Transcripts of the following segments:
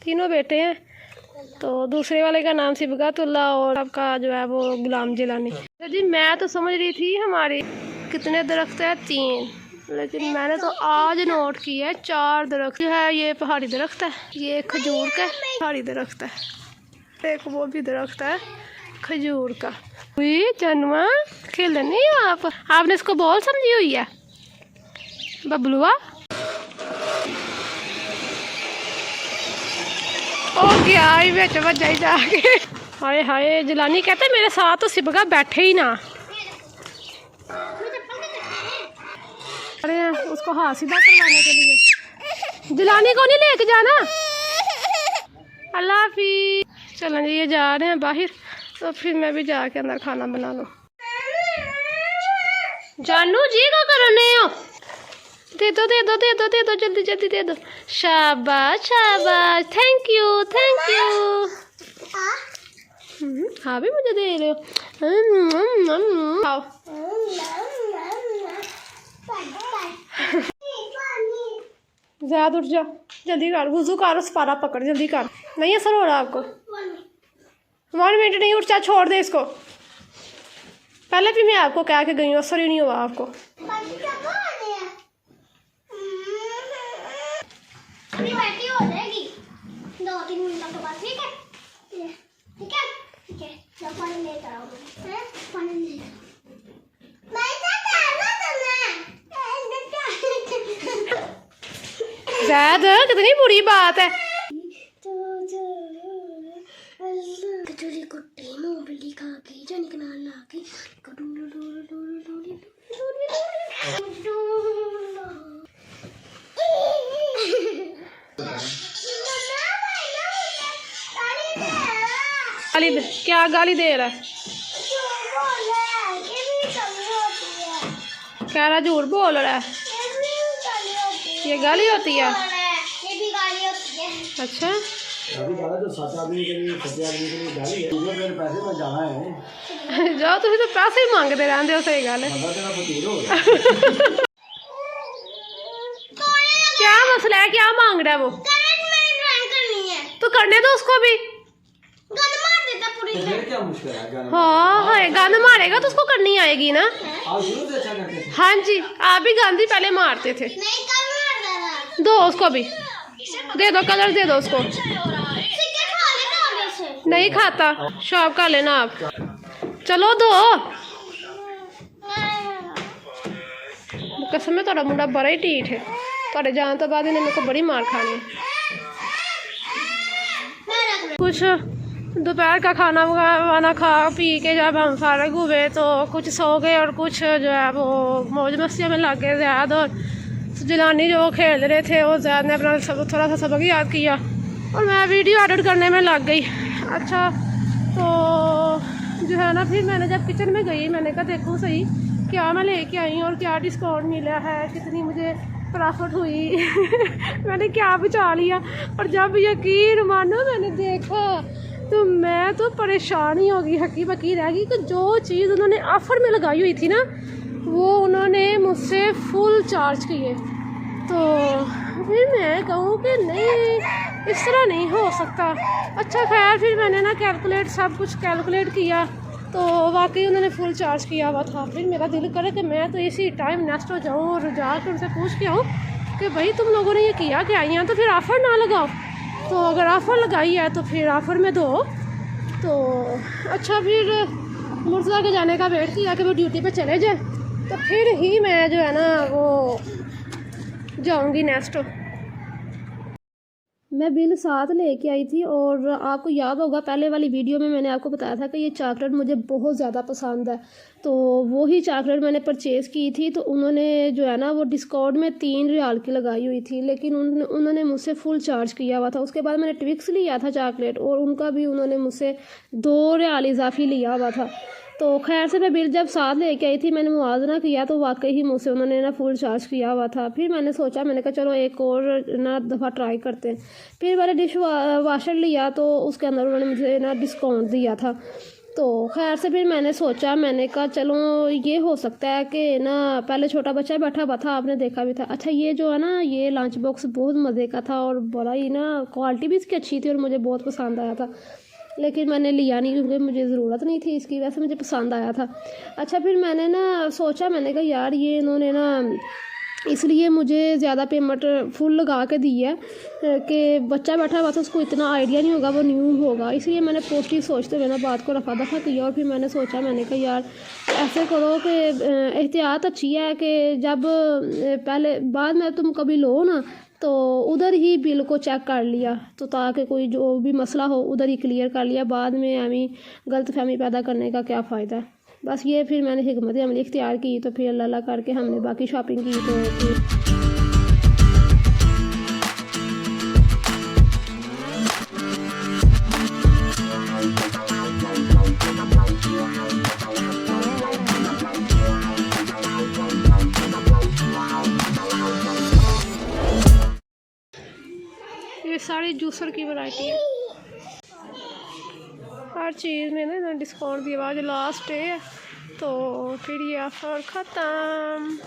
तीनों बेटे हैं। तो दूसरे वाले का नाम सिबगातुल्ला और आपका जो है वो गुलाम जिलानी। जी मैं तो समझ रही थी हमारे कितने दरख्त है 3, लेकिन मैंने तो आज नोट किया है 4 दरख्त है। ये पहाड़ी दरख्त है, ये खजूर का पहाड़ी दरख्त है, एक वो भी दरख्त है खजूर का। जानवा खेल नहीं हो आपने इसको बॉल समझी हुई है बबलुआ। ओ गया ही बेच बजा ही जाके। हाय हाय जिलानी कहते मेरे साथ तो सिबगा बैठे ही ना। अरे उसको हाथ सीधा करवाने के लिए जिलानी को नहीं लेके जाना। अल्लाह हाफिज़। चलो जी ये जा रहे हैं बाहर, तो फिर मैं भी जाके अंदर खाना बना लूँ। जानू जी क्या कर रहे हो? दे दो दे दो दे दो दे दो जल्दी जल्दी दे दो। शाबाश शाबाश, थैंक यू थैंक यू। हाँ भी मुझे दे रहे हो। खाओ। ज़्यादा उठ जा, जल्दी कर, वुज़ू कर, सपारा पकड़, जल्दी कर। नहीं असर हो रहा आपको? 1 मिनट नहीं, उठ जा, छोड़ दे इसको। पहले भी मैं आपको कह के गई हूँ, असर ही नहीं हुआ आपको। हो जाएगी 2-3 मिनट के बाद, ठीक है ठीक है ठीक है। जब पानी लेकर आओगे पानी ले ज़्यादा कितनी बुरी बात है। कचौरी कुट्टी मूंगफली खा के जाने के नाल ला के गाली क्या गाली दे रहा है? कह रहा झूठ बोल रहा है, ये गाली होती है? अच्छा जाओ तुम तो पैसे ही मांगते रहते हो। सही गल है। क्या मसला है, क्या मांग रहा है वो? तो करने दो उसको भी। हाँ हाँ गंद मारेगा तो उसको करनी आएगी ना। हाँ जी आप भी गंद ही पहले मारते थे। दो उसको भी, दे दो कलर दे दो उसको। नहीं खाता, शॉप का लेना आप। चलो दो। कसम में थोड़ा मुंडा बड़ा ही ढीठ है, थोड़े जान तो बाद इन्हें मेरे को बड़ी मार खानी है। कुछ दोपहर का खाना वाना खा पी के जब हम फारग हुए तो कुछ सो गए और कुछ जो है वो मौज मस्तियों में लग गए ज़्यादा। और जिलानी जो खेल रहे थे वो ज़्यादा ने अपना थोड़ा सा सबक याद किया और मैं वीडियो एडिट करने में लग गई। अच्छा तो जो है ना फिर मैंने जब किचन में गई मैंने कहा देखो सही क्या मैं लेके आई और क्या डिस्काउंट मिला है, कितनी मुझे प्रॉफिट हुई। मैंने क्या बचा लिया। और जब यकीन मानो मैंने देखा तो मैं तो परेशान ही हो गई, हकी बकी रह गई कि जो चीज़ उन्होंने ऑफ़र में लगाई हुई थी ना वो उन्होंने मुझसे फुल चार्ज किए। तो फिर मैं कहूँ कि नहीं इस तरह नहीं हो सकता। अच्छा खैर फिर मैंने ना सब कुछ कैलकुलेट किया तो वाकई उन्होंने फुल चार्ज किया हुआ था। फिर मेरा दिल करे कि मैं तो इसी टाइम नेक्स्ट हो जाऊँ और जाकर उनसे पूछ के आऊँ कि भाई तुम लोगों ने ये किया क्या, यहाँ तो फिर ऑफ़र ना लगाओ। तो अगर ऑफ़र लगाई है तो फिर ऑफ़र में दो। तो अच्छा फिर मुर्तज़ा के जाने का वेट किया कि वो ड्यूटी पे चले जाए तो फिर ही मैं जो है ना वो जाऊंगी नेक्स्ट। मैं बिल साथ लेके आई थी और आपको याद होगा पहले वाली वीडियो में मैंने आपको बताया था कि ये चॉकलेट मुझे बहुत ज़्यादा पसंद है। तो वही चॉकलेट मैंने परचेज़ की थी तो उन्होंने जो है ना वो डिस्काउंट में 3 रियाल की लगाई हुई थी, लेकिन उन्होंने मुझसे फुल चार्ज किया हुआ था। उसके बाद मैंने ट्विक्स लिया था चॉकलेट और उनका भी उन्होंने मुझसे 2 रियाल इजाफी लिया हुआ था। तो खैर से मैं बिल जब साथ लेके आई थी मैंने मुआवजा किया तो वाकई ही मुझसे उन्होंने ना फुल चार्ज किया हुआ था। फिर मैंने सोचा मैंने कहा चलो एक और ना दफ़ा ट्राई करते हैं। फिर मैंने डिश वाशर लिया तो उसके अंदर उन्होंने मुझे ना डिस्काउंट दिया था। तो खैर से फिर मैंने सोचा, मैंने कहा चलो ये हो सकता है कि ना, पहले छोटा बच्चा बैठा हुआ था, आपने देखा भी था। अच्छा ये जो है ना, ये लंच बॉक्स बहुत मज़े का था और बड़ा ही ना क्वालिटी भी इसकी अच्छी थी और मुझे बहुत पसंद आया था, लेकिन मैंने लिया नहीं क्योंकि मुझे ज़रूरत नहीं थी इसकी, वैसे मुझे पसंद आया था। अच्छा फिर मैंने ना सोचा, मैंने कहा यार ये इन्होंने ना इसलिए मुझे ज़्यादा पेमेंट फुल लगा के दी है कि बच्चा बैठा हुआ था, उसको इतना आइडिया नहीं होगा, वो न्यू होगा, इसलिए मैंने पॉजिटिव सोचते हुए ना बात को रफा दफा किया। और फिर मैंने सोचा, मैंने कहा यार ऐसे करो कि एहतियात अच्छी है कि जब पहले बाद में तुम कभी लो ना तो उधर ही बिल को चेक कर लिया, तो ताकि कोई जो भी मसला हो उधर ही क्लियर कर लिया, बाद में हमें गलतफहमी पैदा करने का क्या फ़ायदा। बस ये फिर मैंने हिकमत अमली इख्तियार की, तो फिर अल्लाह करके हमने बाकी शॉपिंग की। तो फिर ये सारी जूसर की वैरायटी है, हर चीज़ में ना डिस्काउंट दी आवाज़, लास्ट डे है तो फिर ये ऑफर ख़त्म।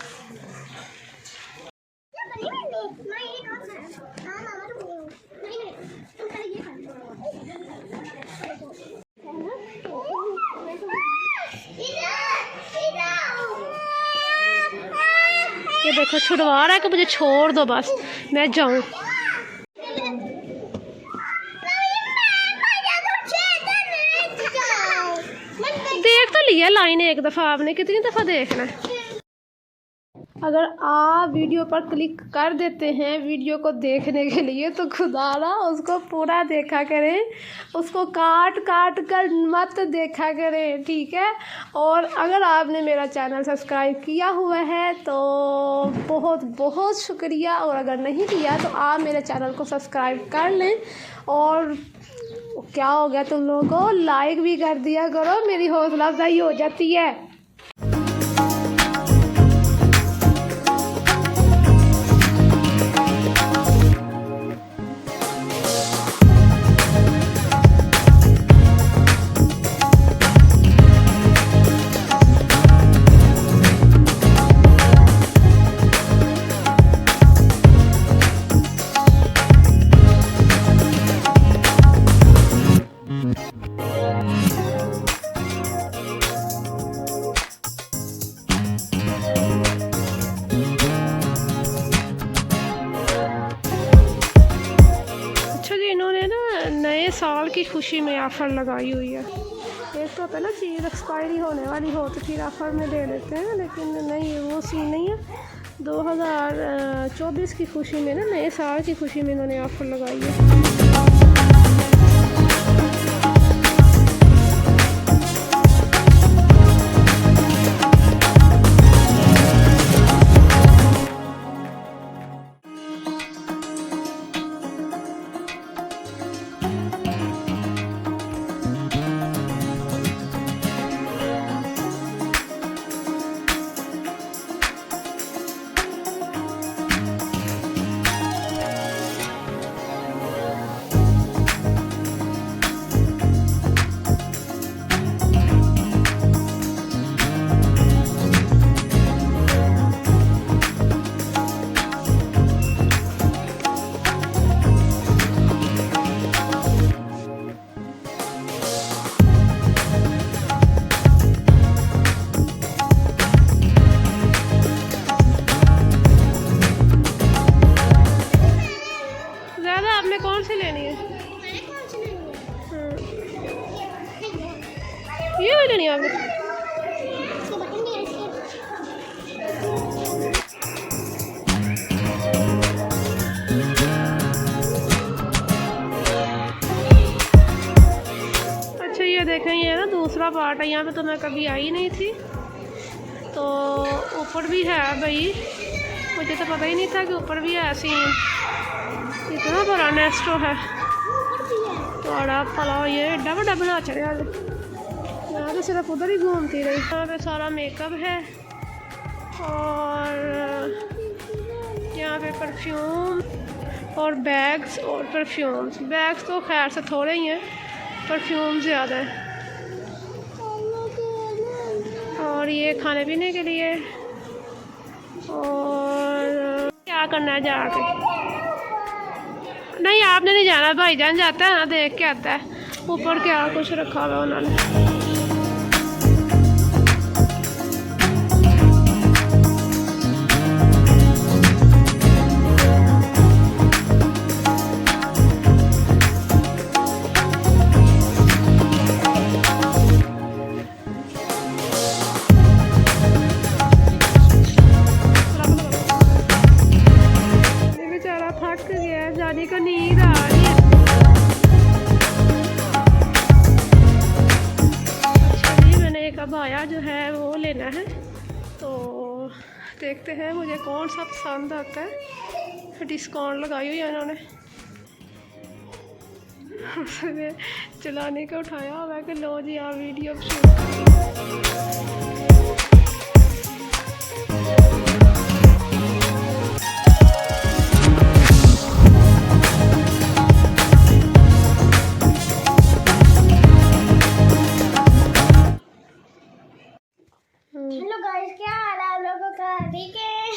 ये देखो छुड़वा रहा है कि मुझे छोड़ दो बस मैं जाऊँ। देख तो लिया लाइन एक दफ़ा, आपने कितनी दफ़ा देखना है। अगर आप वीडियो पर क्लिक कर देते हैं वीडियो को देखने के लिए तो खुदा ना उसको पूरा देखा करें, उसको काट काट कर मत देखा करें, ठीक है। और अगर आपने मेरा चैनल सब्सक्राइब किया हुआ है तो बहुत बहुत शुक्रिया, और अगर नहीं किया तो आप मेरे चैनल को सब्सक्राइब कर लें। और क्या हो गया तुम लोगों को, लाइक भी कर दिया करो, मेरी हौसला अफजाई हो जाती है। नए साल की खुशी में ऑफ़र लगाई हुई है। एक तो पहले चीज़ एक्सपायरी होने वाली हो तो फिर ऑफ़र में दे देते हैं, लेकिन नहीं वो सीन नहीं है। 2024 की खुशी में ना, नए साल की खुशी में इन्होंने ऑफ़र लगाई है। कौन सी लेनी है? ये वाली लेनी है आपने? अच्छा ये देखें, ये ना दूसरा पार्ट है, यहाँ पे तो मैं कभी आई नहीं थी। तो ऊपर भी है भाई, मुझे तो पता ही नहीं था कि ऊपर भी है सीन। इतना बड़ा नेस्टो है, बड़ा फला, ये एडा बड़ा बना चढ़िया। यहाँ तो सिर्फ उधर ही घूमती रही। यहाँ पे सारा मेकअप है और यहाँ पे परफ्यूम और बैग्स और परफ्यूम्स। बैग्स तो खैर से थोड़े ही हैं, परफ्यूम ज़्यादा है। और ये खाने पीने के लिए। और क्या करना है जाके? नहीं आपने नहीं जाना, भाईजान जाता है ना, देख के आता है ऊपर क्या कुछ रखा हुआ उन्होंने। थक गया, जाने को नींद आ रही है। चलिए मैंने एक अबाया जो है वो लेना है, तो देखते हैं मुझे कौन सा पसंद आता है। डिस्काउंट लगाई हुई है इन्होंने। उसने चलाने को उठाया हुआ है कि लो जी आप वीडियो शूट करिए। हेलो गाइस, क्या हाल है आप लोगों का? ठीक है।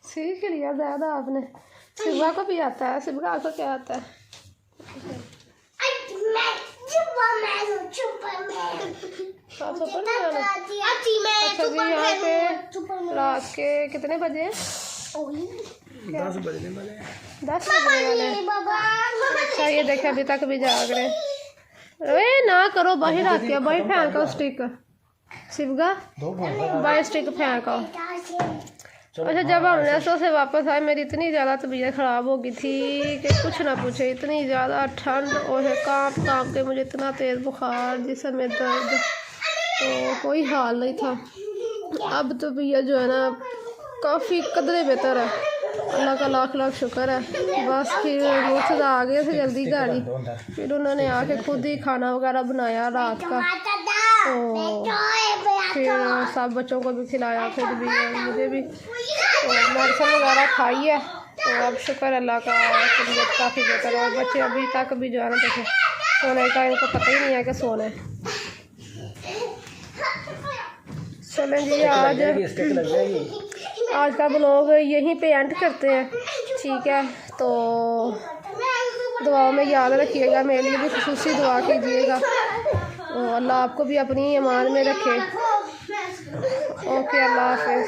सीख लिया ज़्यादा आपने। शिवा को भी आता है, शिवा को क्या आता है? अच्छा जी, यहाँ पे रात के कितने बजे? 10 बजने वाले हैं। 10 बजने वाले हैं। अच्छा ये देखे अभी तक भी जाग रहे। अरे ना करो, बाहर आके बाहर फेंक का स्टिक। शिवगा बाहर स्टिक फेंक का। अच्छा जब हम नेसो से वापस आए मेरी इतनी ज़्यादा तबीयत ख़राब हो गई थी कि कुछ ना पूछे। इतनी ज़्यादा ठंड और कांप कांप के मुझे इतना तेज़ बुखार, जिसम में दर्द, तो कोई हाल नहीं था। अब तो भैया जो है ना काफ़ी कदरे बेहतर है, अल्लाह का लाख लाख शुक्र है। बस फिर मुझसे आ गए थे जल्दी गाड़ी, फिर उन्होंने आके खुद ही खाना वगैरह बनाया रात का, तो फिर सब बच्चों को भी खिलाया, फिर भी मुझे भी, तो मेडिसिन वगैरह खाई है। तो अब शुक्र अल्लाह का तबीयत काफ़ी बेहतर है। और बच्चे अभी तक भी जो है ना देखें सोने का इनको पता ही नहीं है कि सोने। चलें जी आज का ब्लॉग यहीं पे एंड करते हैं, ठीक है? तो दुआओं में याद रखिएगा, मेरे लिए भी खुसूसी दुआ कीजिएगा। तो अल्लाह आपको भी अपनी ईमान में रखे। ओके, अल्लाह हाफ़िज़।